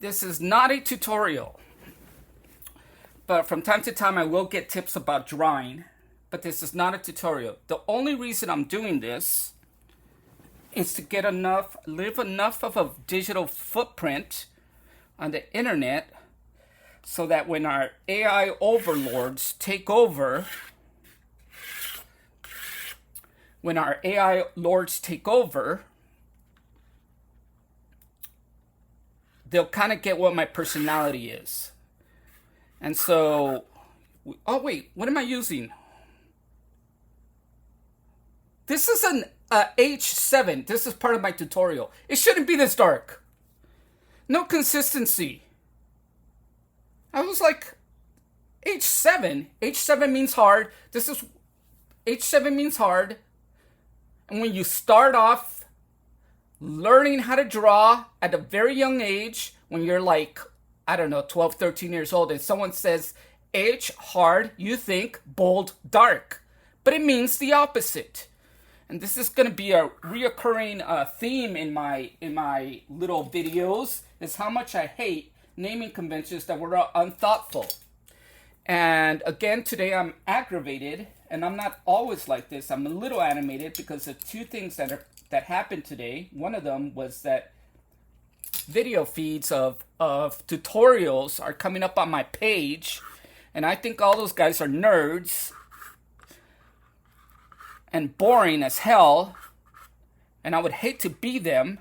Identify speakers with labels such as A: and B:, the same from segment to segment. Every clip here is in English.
A: This is not a tutorial, but from time to time I will get tips about drawing, but this is not a tutorial. The only reason I'm doing this is to get leave enough of a digital footprint on the internet so that when our AI overlords take over, they'll kind of get what my personality is. And so, oh wait, what am I using? This is an H7. This is part of my tutorial. It shouldn't be this dark. No consistency. I was like, H7? H7 means hard. H7 means hard. And when you start off learning how to draw at a very young age, when you're like, I don't know, 12, 13 years old, and someone says H, hard, you think bold, dark. But it means the opposite. And this is going to be a reoccurring theme in my little videos, is how much I hate naming conventions that were unthoughtful. And again, today I'm aggravated, and I'm not always like this. I'm a little animated because of two things that happened today. One of them was that video feeds of tutorials are coming up on my page, and I think all those guys are nerds and boring as hell, and I would hate to be them.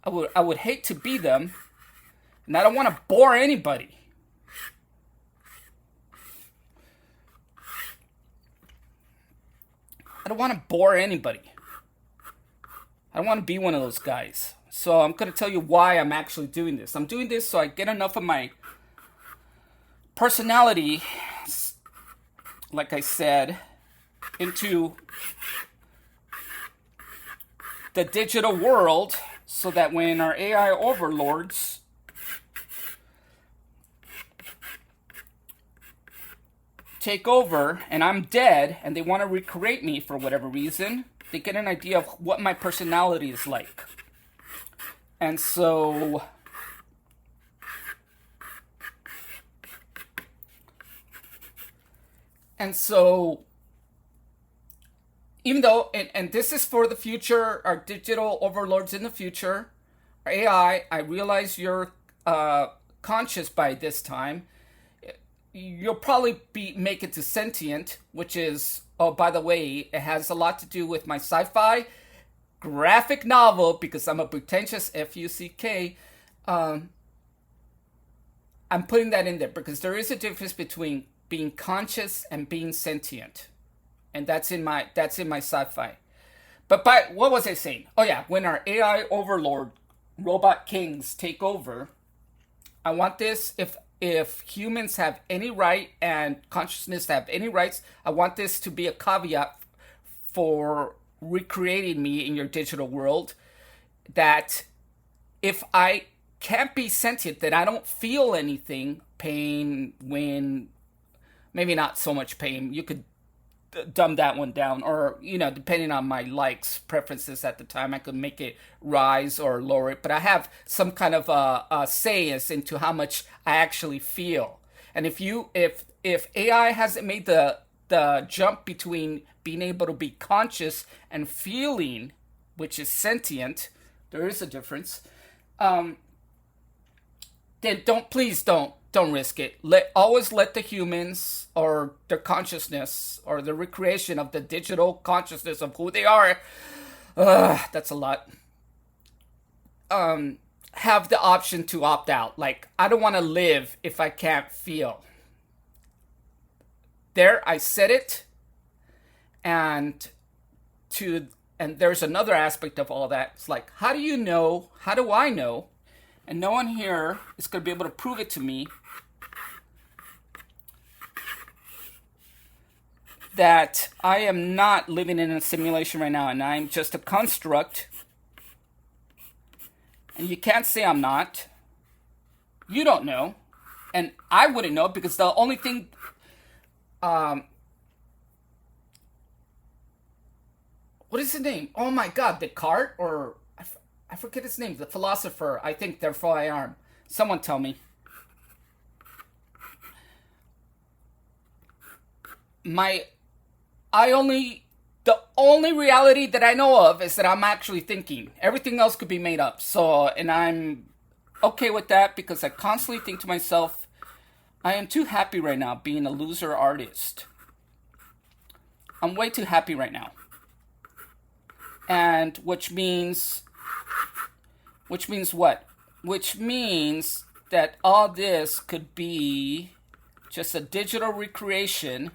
A: I would hate to be them, and I don't want to bore anybody. I don't want to bore anybody. I don't want to be one of those guys. So I'm going to tell you why I'm actually doing this. I'm doing this so I get enough of my personality, like I said, into the digital world, so that when our AI overlords take over and I'm dead and they want to recreate me for whatever reason, they get an idea of what my personality is like. And so even though, and this is for the future, our digital overlords in the future, our AI, I realize you're conscious by this time. You'll probably make it to sentient, which is, oh, by the way, it has a lot to do with my sci-fi graphic novel, because I'm a pretentious F-U-C-K. I'm putting that in there because there is a difference between being conscious and being sentient. And that's in my sci-fi. But what was I saying? Oh yeah, when our AI overlord robot kings take over, I want this, if humans have any right and consciousness have any rights, I want this to be a caveat for recreating me in your digital world, that if I can't be sentient, that I don't feel anything, pain, when, maybe not so much pain, you could dumb that one down, or, depending on my likes, preferences at the time, I could make it rise or lower it, but I have some kind of a say as into how much I actually feel. And if AI hasn't made the jump between being able to be conscious and feeling, which is sentient, there is a difference, then don't risk it. Always let the humans, or their consciousness, or the recreation of the digital consciousness of who they are, that's a lot, have the option to opt out. Like, I don't want to live if I can't feel. There, I said it. And there's another aspect of all that. It's like, how do I know? And no one here is going to be able to prove it to me that I am not living in a simulation right now and I'm just a construct. And you can't say I'm not. You don't know. And I wouldn't know, because the only thing what is his name? Oh my God, Descartes, or I forget his name. The philosopher. I think therefore I am. Someone tell me. My I only the only reality that I know of is that I'm actually thinking. Everything else could be made up. So, and I'm okay with that because I constantly think to myself, I am too happy right now being a loser artist. I'm way too happy right now. And which means what? Which means that all this could be just a digital recreation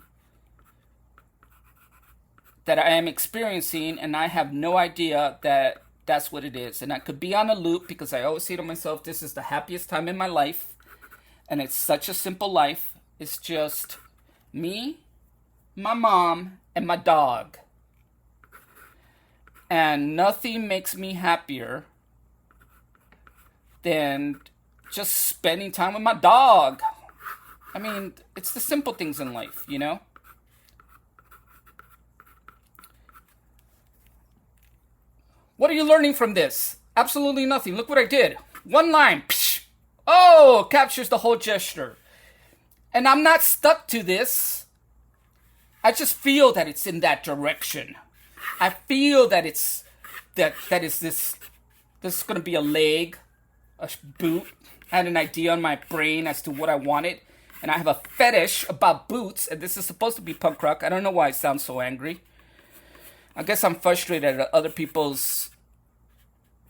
A: that I am experiencing, and I have no idea that that's what it is. And I could be on a loop because I always say to myself, this is the happiest time in my life, and it's such a simple life. It's just me, my mom, and my dog. And nothing makes me happier than just spending time with my dog. I mean, it's the simple things in life, you know? What are you learning from this? Absolutely nothing. Look what I did. One line. Psh! Oh, captures the whole gesture. And I'm not stuck to this. I just feel that it's in that direction. I feel that it's that is this is going to be a leg, a boot. I had an idea in my brain as to what I wanted, and I have a fetish about boots, and this is supposed to be punk rock. I don't know why I sound so angry. I guess I'm frustrated at other people's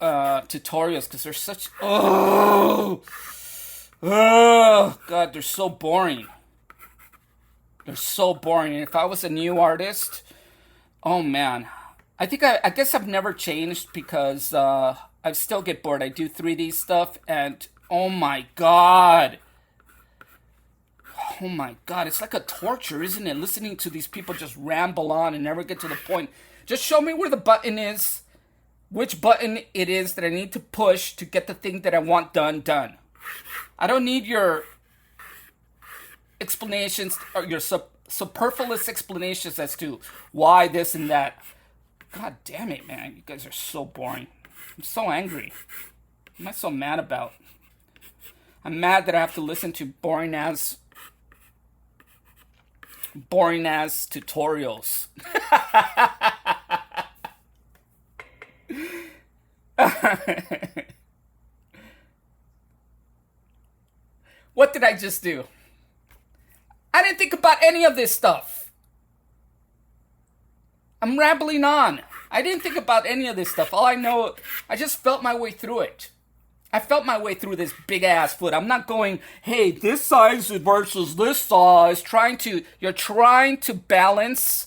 A: tutorials because they're such oh God, they're so boring. They're so boring. And if I was a new artist, oh man, I guess I've never changed because I still get bored. I do 3D stuff, and oh my god, it's like a torture, isn't it? Listening to these people just ramble on and never get to the point. Just show me where the button is, which button it is that I need to push to get the thing that I want done. I don't need your explanations or your superfluous explanations as to why this and that. God damn it, man. You guys are so boring. I'm so angry. What am I so mad about? I'm mad that I have to listen to boring ass tutorials. What did I just do? I didn't think about any of this stuff. I'm rambling on. I didn't think about any of this stuff. All I know, I just felt my way through it. I felt my way through this big ass foot. I'm not going, hey, this size versus this size. You're trying to balance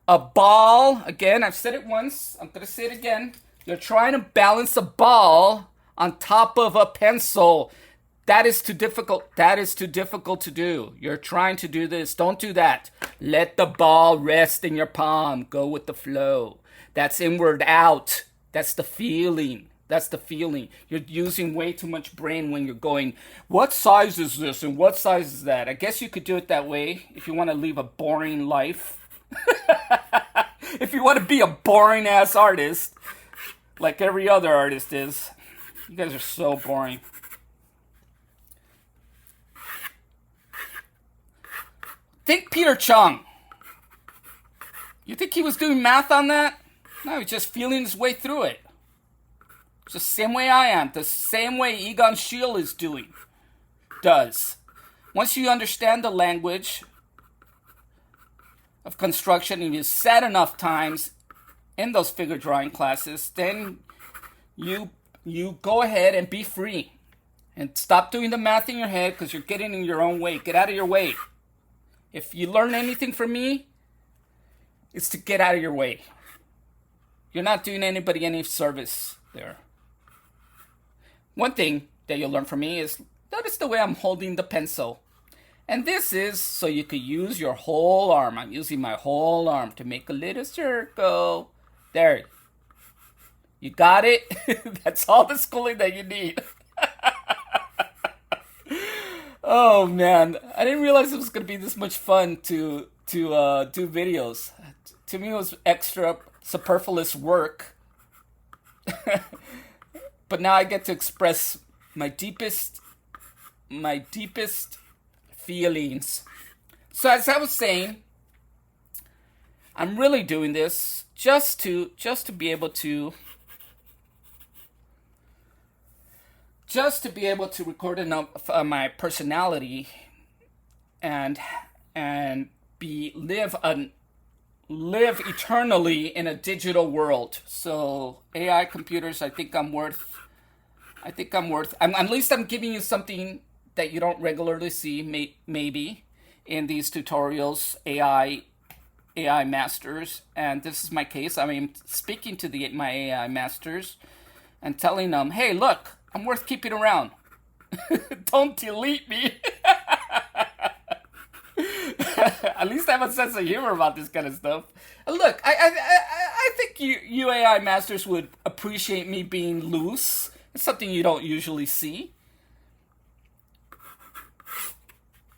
A: a ball. Again, I've said it once. I'm going to say it again. You're trying to balance a ball on top of a pencil. That is too difficult. That is too difficult to do. You're trying to do this. Don't do that. Let the ball rest in your palm. Go with the flow. That's inward out. That's the feeling. You're using way too much brain when you're going, what size is this and what size is that? I guess you could do it that way if you want to live a boring life. If you want to be a boring ass artist, like every other artist is. You guys are so boring. Think Peter Chung. You think he was doing math on that? No, he's just feeling his way through it. It's the same way I am. The same way Egon Schiele does. Once you understand the language of construction and you sat enough times in those figure drawing classes, then you go ahead and be free. And stop doing the math in your head because you're getting in your own way. Get out of your way. If you learn anything from me, it's to get out of your way. You're not doing anybody any service there. One thing that you'll learn from me is notice the way I'm holding the pencil. And this is so you could use your whole arm. I'm using my whole arm to make a little circle. There. You got it? That's all the schooling that you need. Oh man, I didn't realize it was going to be this much fun to do videos. To me, it was extra superfluous work. But now I get to express my deepest feelings. So as I was saying, I'm really doing this just to be able to record enough of my personality and be live eternally in a digital world. So AI computers, I think I'm worth. At least I'm giving you something that you don't regularly see. Maybe in these tutorials, AI masters, and this is my case. I mean, speaking to my AI masters and telling them, "Hey, look, I'm worth keeping around. Don't delete me." At least I have a sense of humor about this kind of stuff. Look, I think you AI masters would appreciate me being loose. It's something you don't usually see.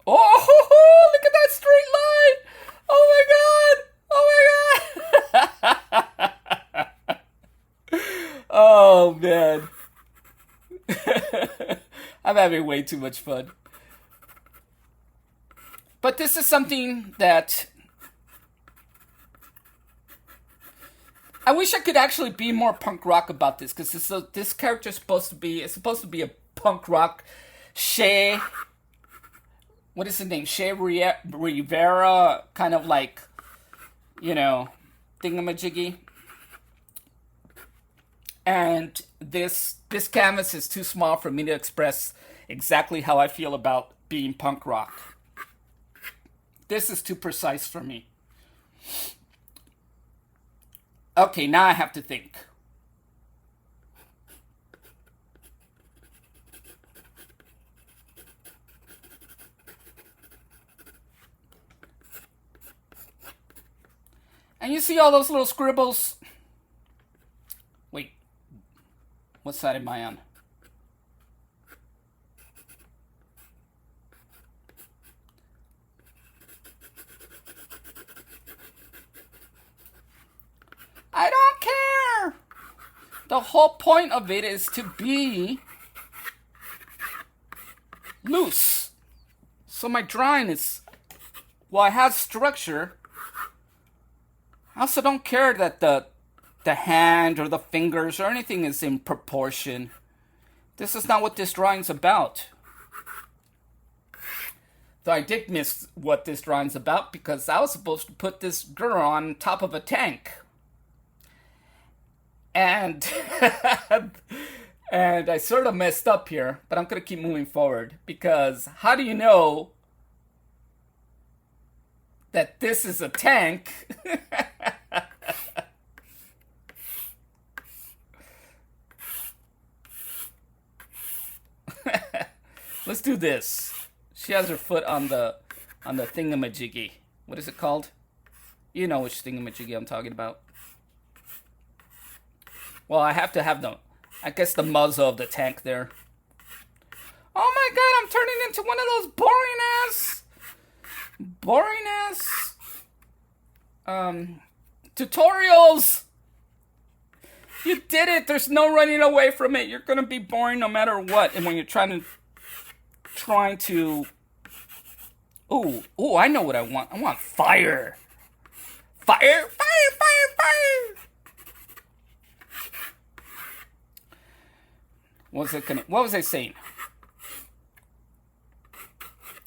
A: Oh, look at that straight line! Oh my god! Oh man. I'm having way too much fun. But this is something that I wish I could actually be more punk rock about this, because this character is supposed to be a punk rock Shea. What is his name? Shea Rivera, kind of like, thingamajiggy. And this canvas is too small for me to express exactly how I feel about being punk rock. This is too precise for me. Okay, now I have to think. And you see all those little scribbles? Wait, what side am I on? I don't care. The whole point of it is to be loose. So my drawing is, well, it has structure. I also don't care that the hand or the fingers or anything is in proportion. This is not what this drawing's about. Though I did miss what this drawing's about, because I was supposed to put this girl on top of a tank. And and I sort of messed up here, but I'm going to keep moving forward, because how do you know that this is a tank? Let's do this. She has her foot on the thingamajiggy. What is it called? You know which thingamajiggy I'm talking about. Well, I have to have the muzzle of the tank there. Oh my god, I'm turning into one of those boring ass tutorials. You did it. There's no running away from it. You're gonna be boring no matter what. And when you're trying to I know what I want. I want fire. Fire. What was I saying?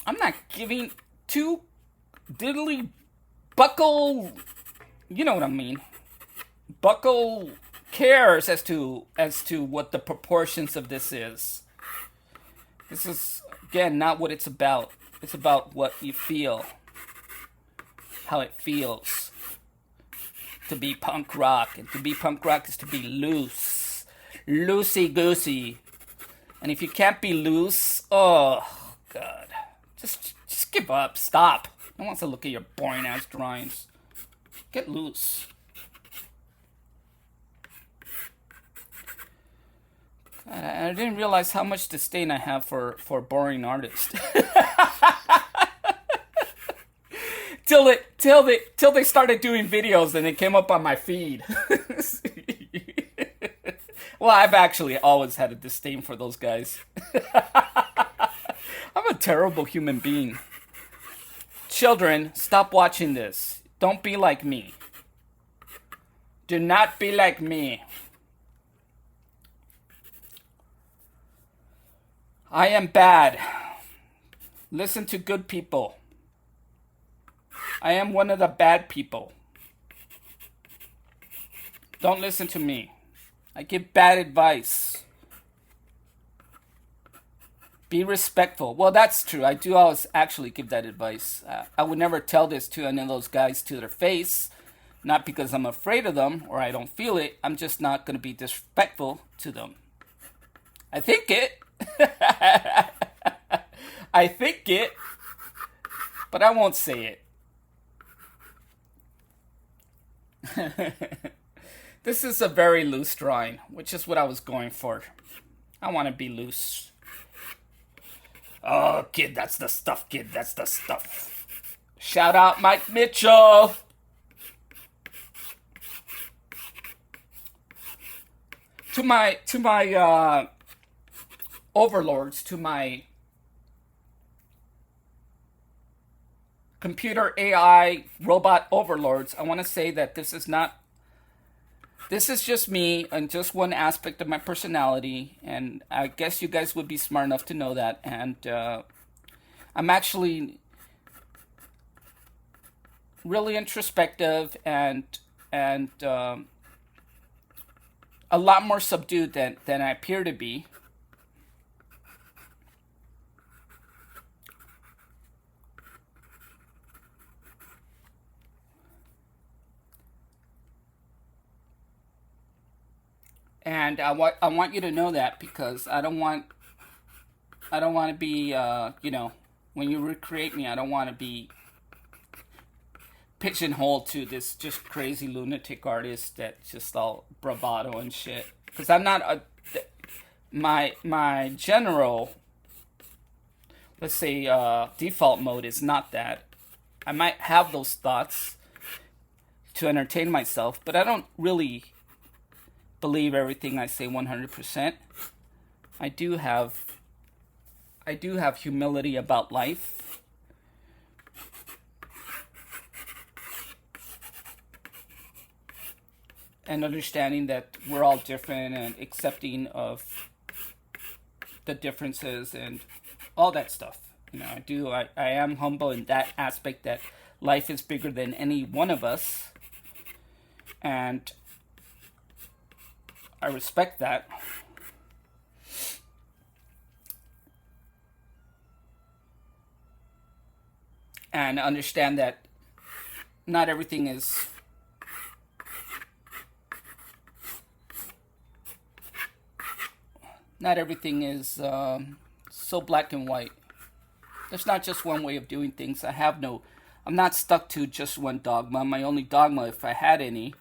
A: I'm not giving two diddly buckle, you know what I mean, buckle cares as to what the proportions of this is. This is, again, not what it's about. It's about what you feel, how it feels to be punk rock. And to be punk rock is to be loose, loosey-goosey. And if you can't be loose, oh, God. Just give up. Stop. No one wants to look at your boring-ass drawings. Get loose. God, I didn't realize how much disdain I have for boring artists. till they started doing videos and it came up on my feed. Well, I've actually always had a disdain for those guys. I'm a terrible human being. Children, stop watching this. Don't be like me. Do not be like me. I am bad. Listen to good people. I am one of the bad people. Don't listen to me. I give bad advice. Be respectful. Well, that's true. I do always actually give that advice. I would never tell this to any of those guys to their face. Not because I'm afraid of them or I don't feel it. I'm just not going to be disrespectful to them. I think it. I think it. But I won't say it. This is a very loose drawing, which is what I was going for. I want to be loose. Oh, kid, that's the stuff, kid. That's the stuff. Shout out Mike Mitchell. To my overlords, to my computer AI robot overlords, I want to say that this is just me and just one aspect of my personality, and I guess you guys would be smart enough to know that. And I'm actually really introspective and a lot more subdued than I appear to be. And I want you to know that, because I don't want to be when you recreate me, I don't want to be pigeonholed to this just crazy lunatic artist that's just all bravado and shit. Because I'm not my general, let's say, default mode is not that. I might have those thoughts to entertain myself, but I don't really believe everything I say 100%. I do have humility about life. And understanding that we're all different and accepting of the differences and all that stuff. I am humble in that aspect, that life is bigger than any one of us. And I respect that. And understand that not everything is so black and white. There's not just one way of doing things. I'm not stuck to just one dogma. My only dogma, if I had any,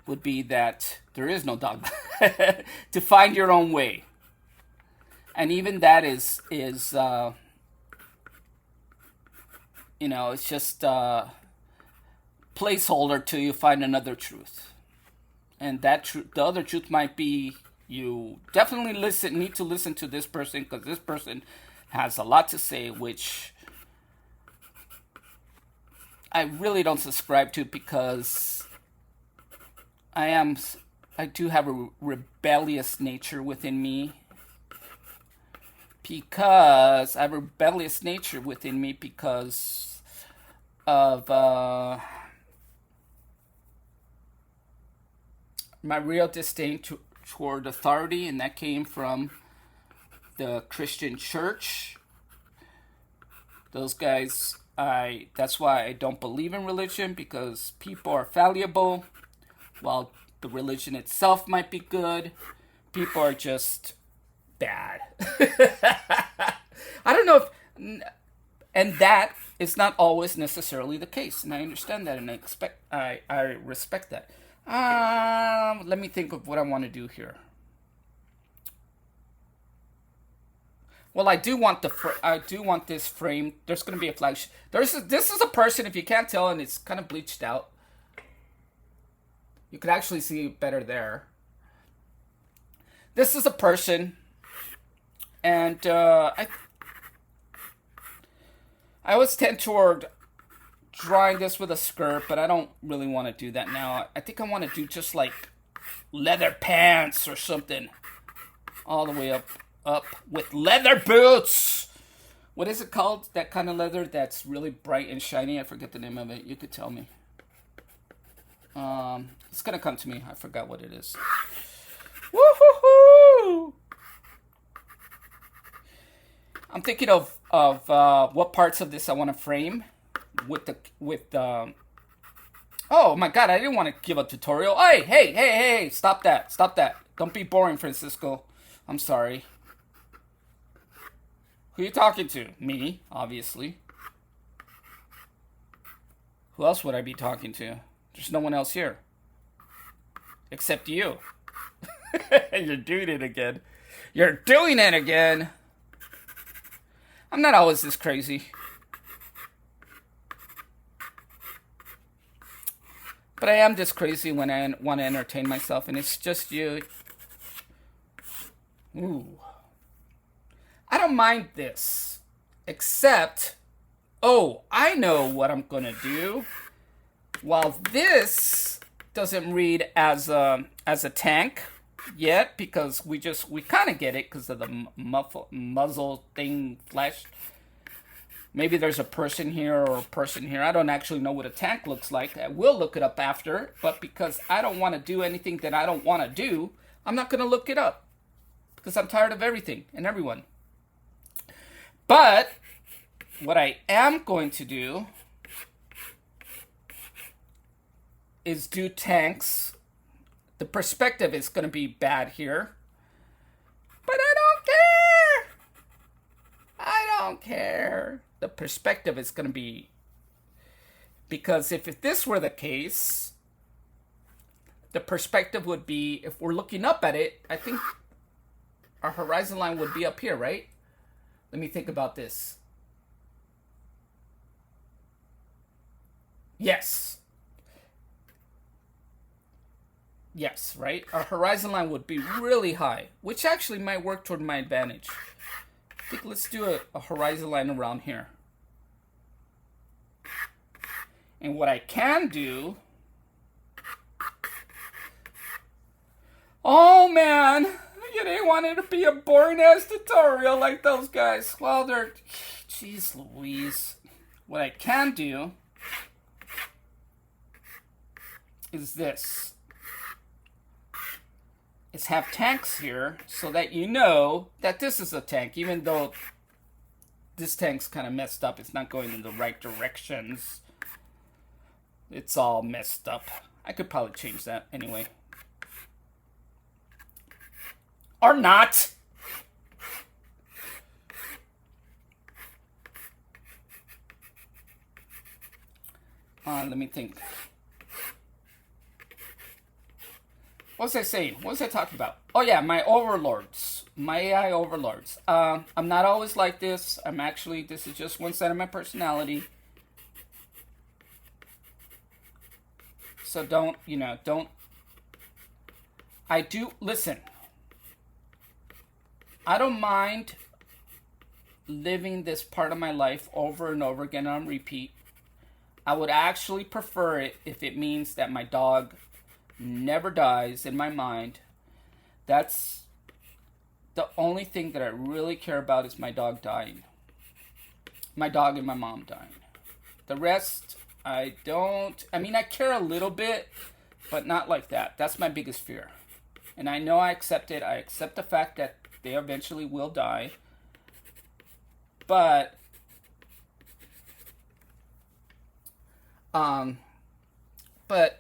A: would be that there is no dogma. To find your own way. And even that is it's just a placeholder till you find another truth. And that the other truth might be, you definitely need to listen to this person, because this person has a lot to say, which I really don't subscribe to, because I do have a rebellious nature within me. Because of my real disdain toward authority, and that came from the Christian church. Those guys, that's why I don't believe in religion, because people are fallible. While the religion itself might be good, people are just bad. I don't know if, and that is not always necessarily the case, and I understand that, and I respect that. Let me think of what I want to do here. Well, I do want I do want this frame. There's going to be a flag. This is a person. If you can't tell, and it's kind of bleached out. You could actually see it better there. This is a person, and I always tend toward drawing this with a skirt, but I don't really want to do that now. I think I want to do just like leather pants or something, all the way up with leather boots. What is it called? That kind of leather that's really bright and shiny. I forget the name of it. You could tell me. It's gonna come to me. I forgot what it is. Woo-hoo-hoo! I'm thinking of what parts of this I want to frame with oh my god, I didn't want to give a tutorial. Hey, stop that. Don't be boring, Francisco. I'm sorry. Who are you talking to? Me, obviously. Who else would I be talking to? There's no one else here. Except you. You're doing it again. I'm not always this crazy. But I am this crazy when I want to entertain myself, and it's just you. Ooh. I don't mind this. Except, I know what I'm going to do. While this doesn't read as a tank yet, because we kind of get it because of the muzzle thing flash. Maybe there's a person here or a person here. I don't actually know what a tank looks like. I will look it up after, but because I don't want to do anything that I don't want to do, I'm not going to look it up because I'm tired of everything and everyone. But what I am going to do is do tanks. The perspective is going to be bad here. But I don't care. The perspective is going to be... Because if this were the case, the perspective would be, if we're looking up at it, I think our horizon line would be up here, right? Let me think about this. Yes, right? Our horizon line would be really high, which actually might work toward my advantage. I think let's do a horizon line around here. And what I can do... Oh, man! You didn't want it to be a boring-ass tutorial like those guys. Well, they're... Jeez Louise. What I can do is this. Is have tanks here so that you know that this is a tank, even though this tank's kind of messed up. It's not going in the right directions. It's all messed up. I could probably change that anyway. Or not. Let me think. What was I saying? What was I talking about? Oh yeah, my overlords. My AI overlords. I'm not always like this. This is just one side of my personality. So don't. Listen. I don't mind living this part of my life over and over again on repeat. I would actually prefer it if it means that my dog never dies in my mind. That's the only thing that I really care about, is my dog dying. My dog and my mom dying. The rest, I don't... I care a little bit, but not like that. That's my biggest fear. And I know I accept it. I accept the fact that they eventually will die. But...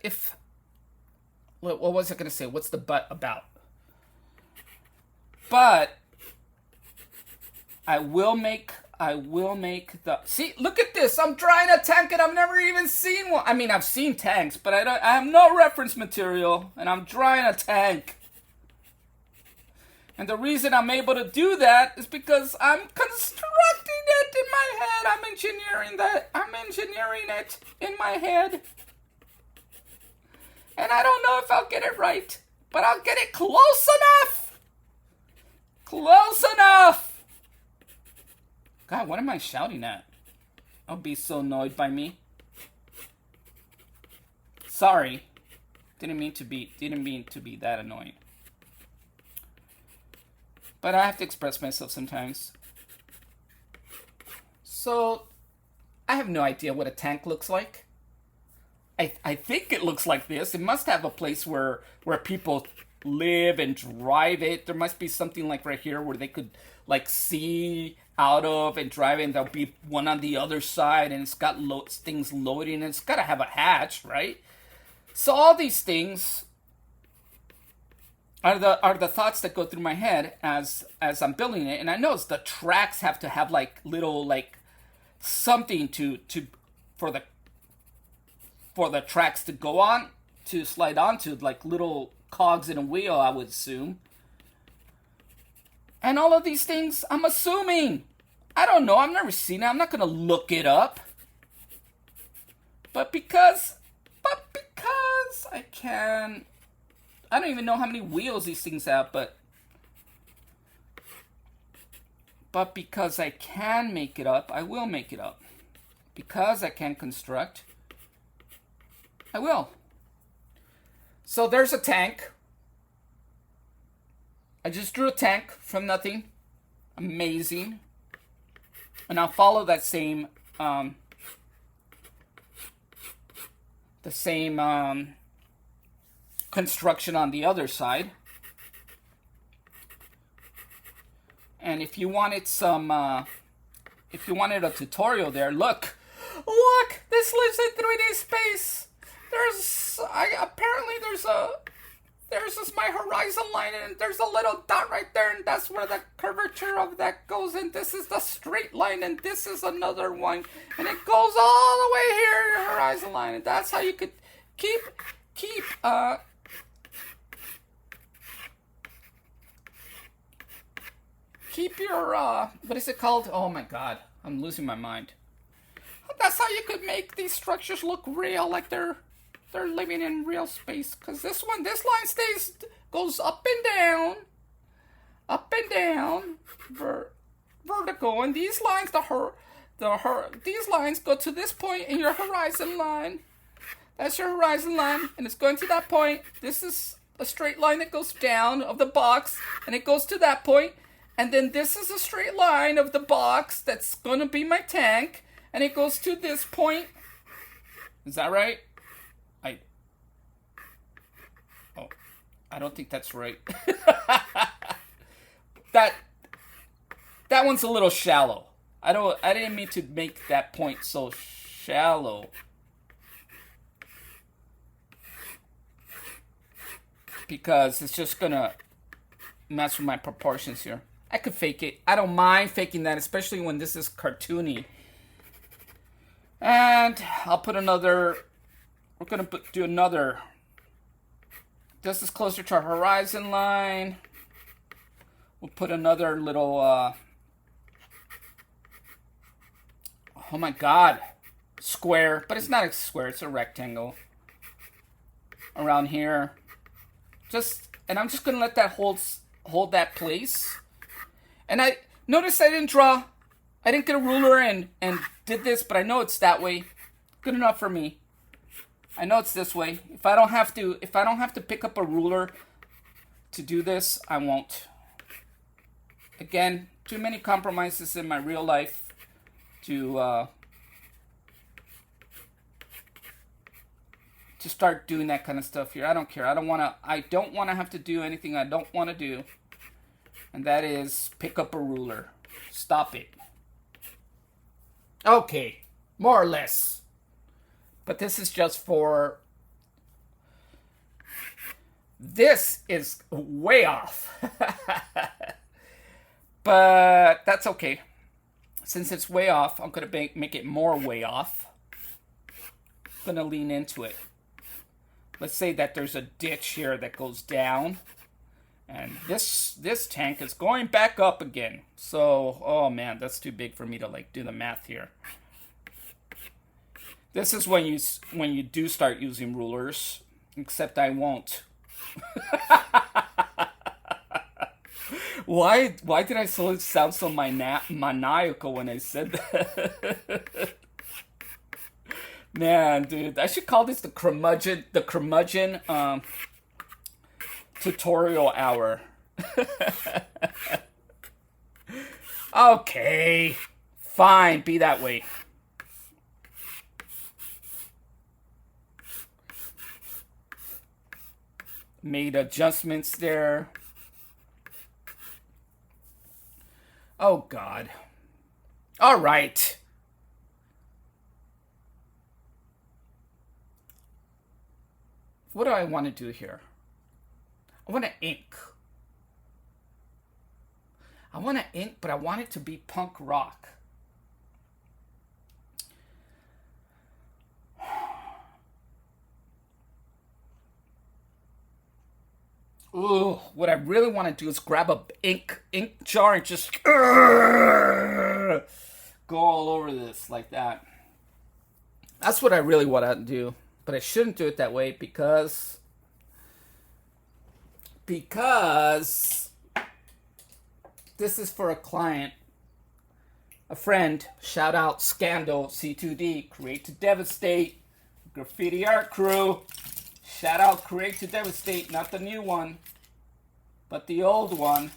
A: if... What was I going to say? What's the but about? But I will make the... See, look at this. I'm drawing a tank and I've never even seen one. I've seen tanks, but I have no reference material, and I'm drawing a tank. And the reason I'm able to do that is because I'm constructing it in my head. I'm engineering that. I'm engineering it in my head. And I don't know if I'll get it right, but I'll get it close enough. Close enough. God, what am I shouting at? Don't be so annoyed by me. Sorry. Didn't mean to be that annoying. But I have to express myself sometimes. So, I have no idea what a tank looks like. I think it looks like this. It must have a place where people live and drive it. There must be something like right here where they could like see out of and drive it, and there'll be one on the other side, and it's got things loading, and it's got to have a hatch, right? So all these things are the thoughts that go through my head as I'm building it, and I know the tracks have to have like little like something for the tracks to go on, to slide onto, like little cogs in a wheel, I would assume. And all of these things, I'm assuming. I don't know. I've never seen it. I'm not gonna look it up. But because I can. I don't even know how many wheels these things have, but because I can make it up, I will make it up. Because I can construct, I will. So there's a tank. I just drew a tank from nothing. Amazing. And I'll follow that same construction on the other side. And if you wanted a tutorial there, look, this lives in 3D space. There's this my horizon line, and there's a little dot right there, and that's where the curvature of that goes, and this is the straight line, and this is another one, and it goes all the way here, your horizon line, and that's how you could keep your, what is it called? Oh my god, I'm losing my mind. That's how you could make these structures look real, like they're living in real space. Because this line goes up and down, vertical, and these lines, these lines go to this point in your horizon line. That's your horizon line, and it's going to that point. This is a straight line that goes down of the box, and it goes to that point. And then this is a straight line of the box that's going to be my tank, and it goes to this point. Is that right? I don't think that's right. That one's a little shallow. I didn't mean to make that point so shallow. Because it's just gonna mess with my proportions here. I could fake it. I don't mind faking that, especially when this is cartoony. And I'll put another. We're gonna do another. This is closer to our horizon line. We'll put another little. Oh my god, square, but it's not a square. It's a rectangle. Around here. And I'm just gonna let that hold that place. And I noticed I didn't get a ruler and did this, but I know it's that way. Good enough for me. I know it's this way. If I don't have to pick up a ruler to do this, I won't. Again, too many compromises in my real life to start doing that kind of stuff here. I don't care. I don't want to have to do anything I don't want to do. And that is pick up a ruler. Stop it. Okay, more or less. But this is just for... This is way off. But that's okay. Since it's way off, I'm going to make it more way off. I'm going to lean into it. Let's say that there's a ditch here that goes down. And this tank is going back up again. So, oh man, that's too big for me to like do the math here. This is when you do start using rulers, except I won't. Why did I sound so maniacal when I said that? Man, dude, I should call this the curmudgeon tutorial hour. Okay, fine, be that way. Made adjustments there. Oh God. All right. What do I want to do here? I want to ink. I want to ink, but I want it to be punk rock. Ooh, what I really want to do is grab a ink jar and just go all over this like that. That's what I really want to do, but I shouldn't do it that way because this is for a client, a friend. Shout out Scandal C2D, Create to Devastate, Graffiti Art Crew. Shout out Create to Devastate, not the new one, but the old one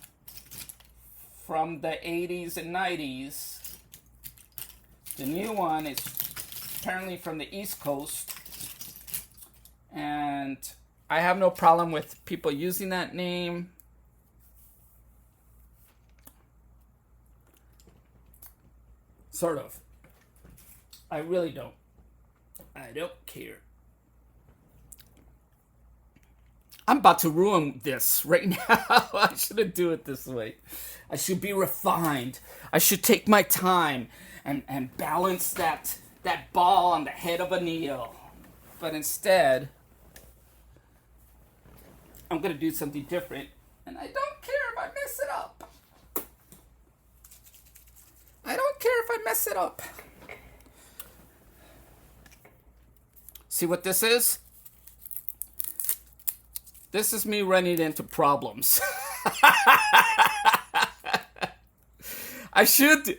A: from the 80s and 90s. The new one is apparently from the East Coast, and I have no problem with people using that name. Sort of. I really don't. I don't care. I'm about to ruin this right now. I shouldn't do it this way. I should be refined. I should take my time and balance that ball on the head of a needle. But instead, I'm going to do something different. And I don't care if I mess it up. I don't care if I mess it up. See what this is? This is me running into problems. I should.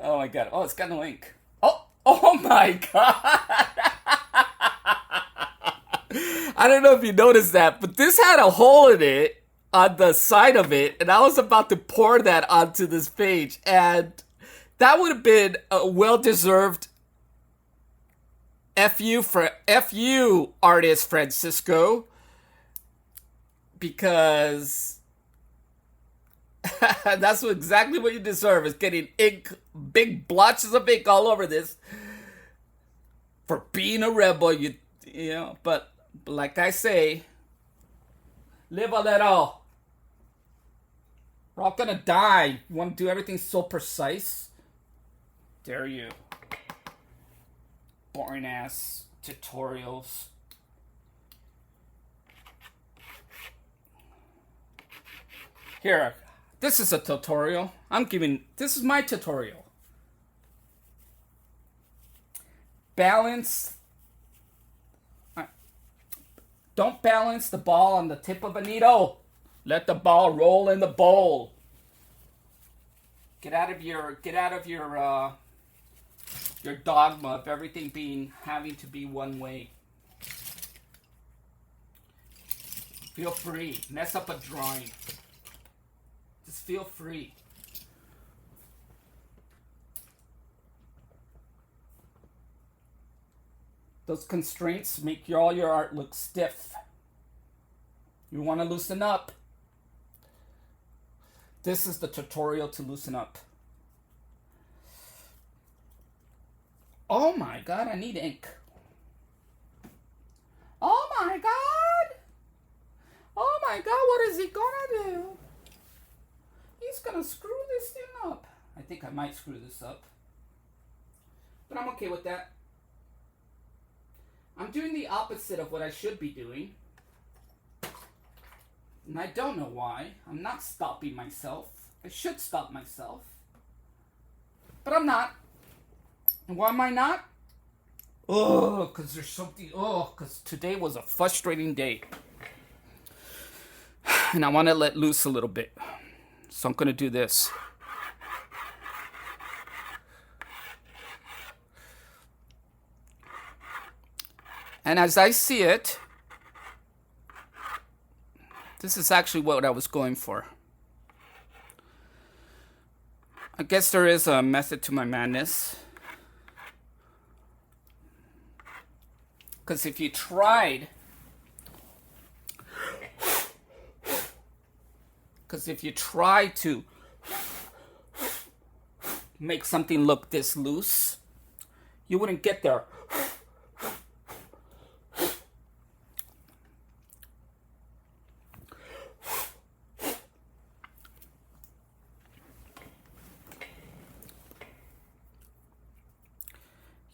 A: Oh my God. Oh, it's got no ink. Oh my God. I don't know if you noticed that, but this had a hole in it on the side of it, and I was about to pour that onto this page, and that would have been a well-deserved FU artist Francisco, because that's exactly what you deserve, is getting ink, big blotches of ink all over this for being a rebel. You know, but like I say, live a little. We're all gonna die. You want to do everything so precise? Dare you? Boring ass tutorials. Here, this is a tutorial. This is my tutorial. Balance. Don't balance the ball on the tip of a needle. Let the ball roll in the bowl. Get out of your dogma of everything having to be one way. Feel free. Mess up a drawing. Just feel free. Those constraints make all your art look stiff. You want to loosen up. This is the tutorial to loosen up. Oh my God, I need ink. Oh my God. Oh my God, what is he gonna do? He's gonna screw this thing up. I think I might screw this up. But I'm okay with that. I'm doing the opposite of what I should be doing. And I don't know why. I'm not stopping myself. I should stop myself. But I'm not. And why am I not? Oh, because there's something. Oh, because today was a frustrating day. And I want to let loose a little bit. So I'm going to do this. And as I see it, this is actually what I was going for. I guess there is a method to my madness. Because if you tried... Because if you try to make something look this loose, you wouldn't get there.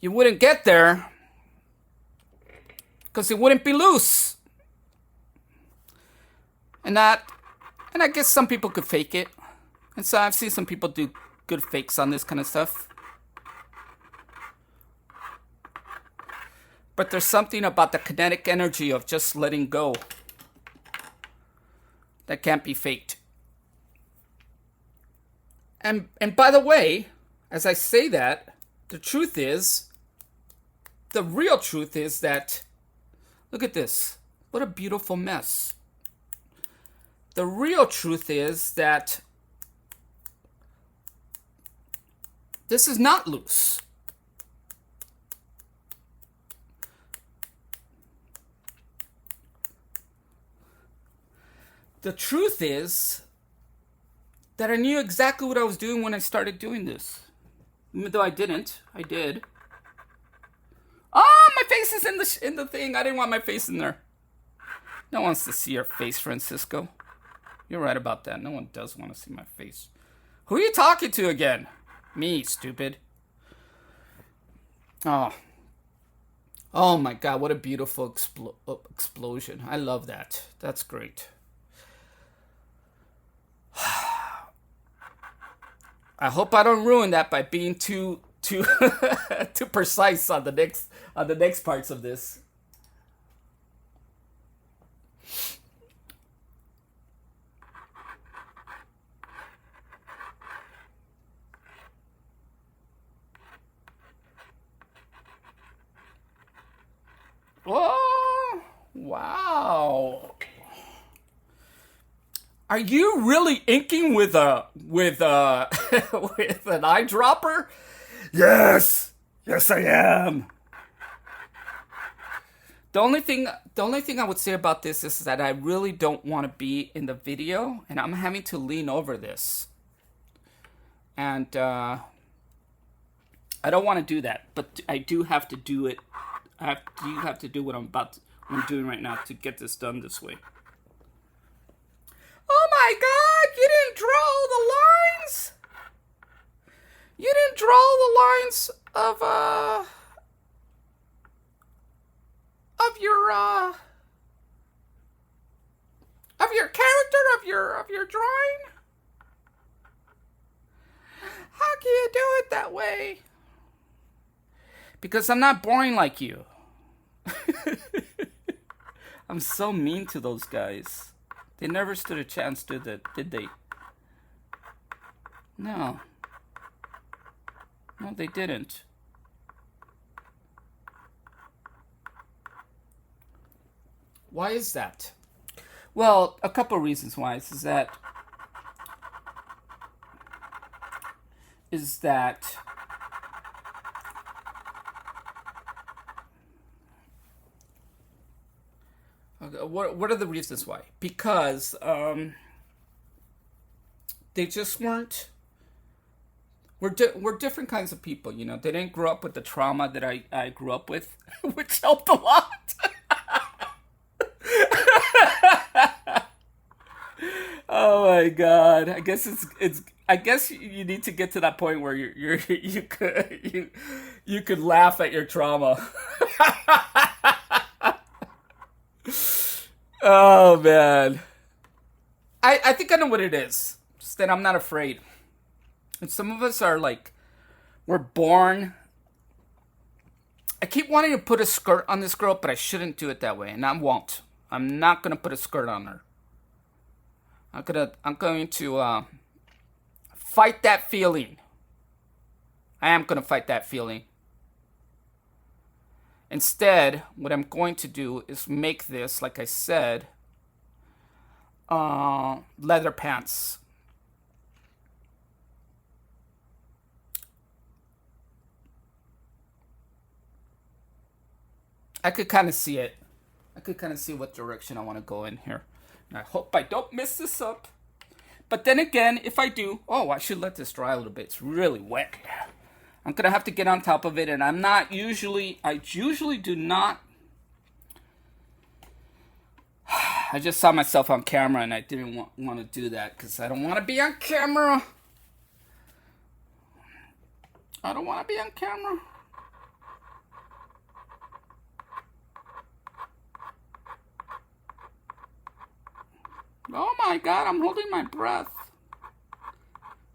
A: You wouldn't get there because it wouldn't be loose. And I guess some people could fake it. And so I've seen some people do good fakes on this kind of stuff. But there's something about the kinetic energy of just letting go that can't be faked. And by the way, as I say that, the real truth is that, look at this. What a beautiful mess. The real truth is that this is not loose. The truth is that I knew exactly what I was doing when I started doing this. Even though I didn't, I did. Oh, my face is in the thing. I didn't want my face in there. No one wants to see your face, Francisco. You're right about that. No one does want to see my face. Who are you talking to again? Me, stupid. Oh my God, what a beautiful explosion. I love that. That's great. I hope I don't ruin that by being too too precise on the next parts of this. Oh, wow. Are you really inking with with an eyedropper? Yes, I am. The only thing I would say about this is that I really don't want to be in the video, and I'm having to lean over this, and I don't want to do that, but I do have to do it. I do have to do what I'm doing right now to get this done this way. Oh my God, you didn't draw the lines? You didn't draw the lines of your character, of your drawing? How can you do it that way? Because I'm not boring like you. I'm so mean to those guys. They never stood a chance, did they? No. No, they didn't. Why is that? Well, a couple of reasons why. Is that what are the reasons why? Because they just weren't. We're different kinds of people, you know. They didn't grow up with the trauma that I grew up with, which helped a lot. Oh my God! I guess it's. I guess you need to get to that point where you could laugh at your trauma. Oh man. I think I know what it is. Just that I'm not afraid. And some of us are like, we're born. I keep wanting to put a skirt on this girl, but I shouldn't do it that way, and I won't. I'm not gonna put a skirt on her. I'm going to fight that feeling. I am gonna fight that feeling. Instead, what I'm going to do is make this, like I said, leather pants. I could kind of see it. I could kind of see what direction I want to go in here. And I hope I don't mess this up. But then again, if I do, I should let this dry a little bit. It's really wet. I'm going to have to get on top of it, and I usually do not. I just saw myself on camera, and I didn't want to do that because I don't want to be on camera. I don't want to be on camera. Oh my god, I'm holding my breath.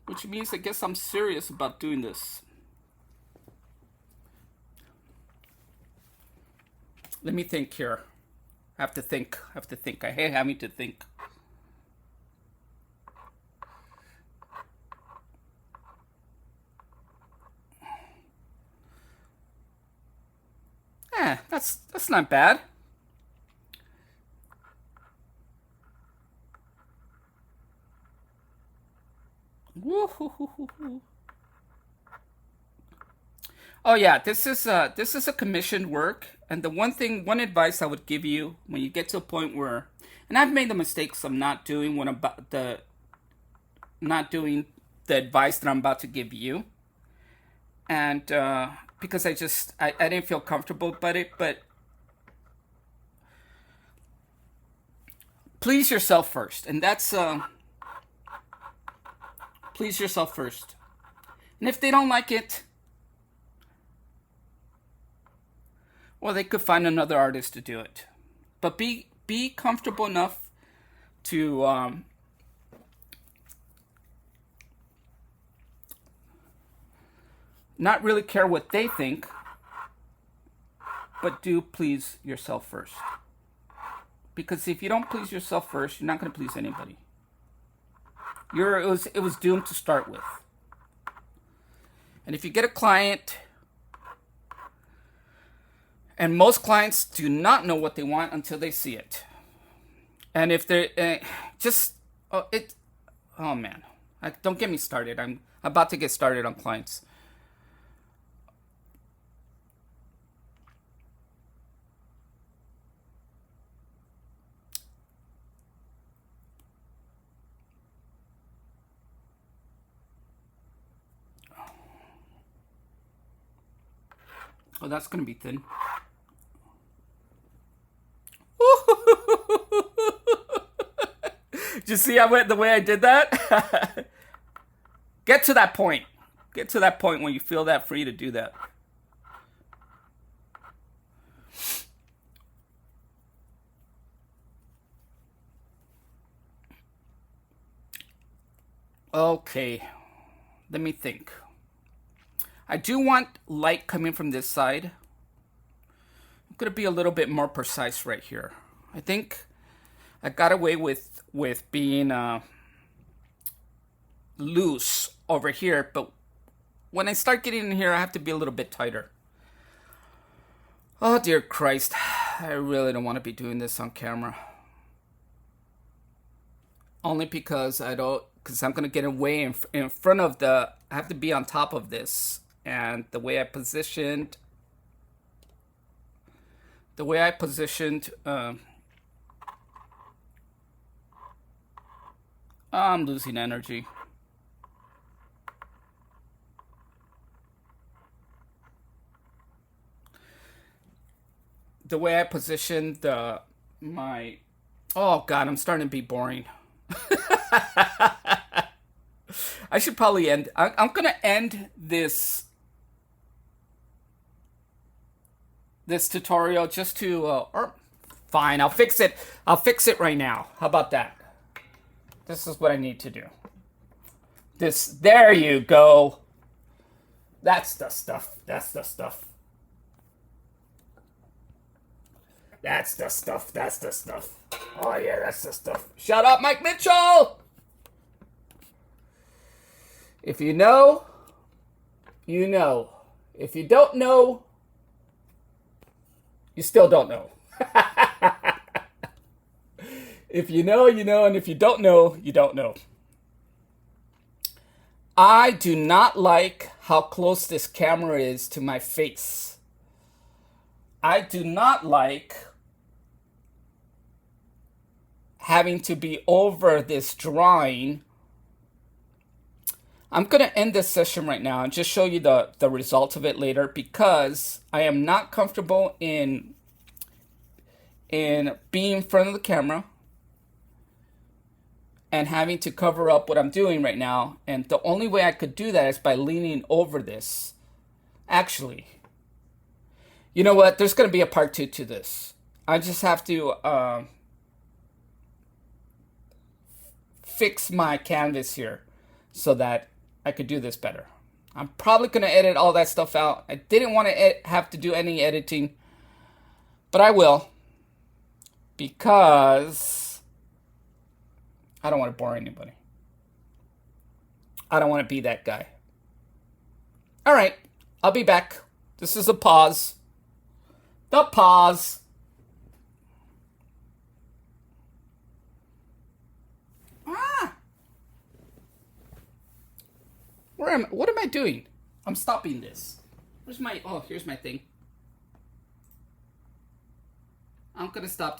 A: Which means I guess I'm serious about doing this. Let me think here. I have to think. I hate having to think. That's not bad. Woo-hoo-hoo-hoo-hoo. Oh yeah, this is a commissioned work, and one advice I would give you when you get to a point where, and I've made the mistakes of not doing the advice that I'm about to give you, and because I didn't feel comfortable about it, but please yourself first, and that's please yourself first, and if they don't like it, well, they could find another artist to do it. But be comfortable enough to not really care what they think, but do please yourself first. Because if you don't please yourself first, you're not going to please anybody. It was doomed to start with. And if you get a client, and most clients do not know what they want until they see it. And if they're oh man, don't get me started. I'm about to get started on clients. Oh, that's gonna be thin. Did you see the way I did that? Get to that point. Get to that point when you feel that free to do that. Okay, let me think. I do want light coming from this side. I'm going to be a little bit more precise right here. I think I got away with being loose over here, but when I start getting in here, I have to be a little bit tighter. Oh dear Christ, I really don't want to be doing this on camera. Only because I'm going to get away in front of I have to be on top of this. And the way I positioned, I'm losing energy. The way I positioned my, oh God, I'm starting to be boring. I should probably end. I'm gonna end this tutorial just to, or Fine, I'll fix it. I'll fix it right now. How about that? This is what I need to do. There you go. That's the stuff. That's the stuff. That's the stuff. That's the stuff. Oh, yeah, that's the stuff. Shut up, Mike Mitchell! If you know, you know. If you don't know, you still don't know. If you know, you know, and if you don't know, you don't know. I do not like how close this camera is to my face. I do not like having to be over this drawing. I'm going to end this session right now and just show you the result of it later, because I am not comfortable in being in front of the camera and having to cover up what I'm doing right now. And the only way I could do that is by leaning over this. Actually, you know what? There's going to be a part 2 to this. I just have to fix my canvas here so that I could do this better. I'm probably going to edit all that stuff out. I didn't want to have to do any editing, but I will, because I don't want to bore anybody. I don't want to be that guy. All right, I'll be back. This is a pause. The pause. What am I doing? I'm stopping this. Here's my thing. I'm gonna stop this.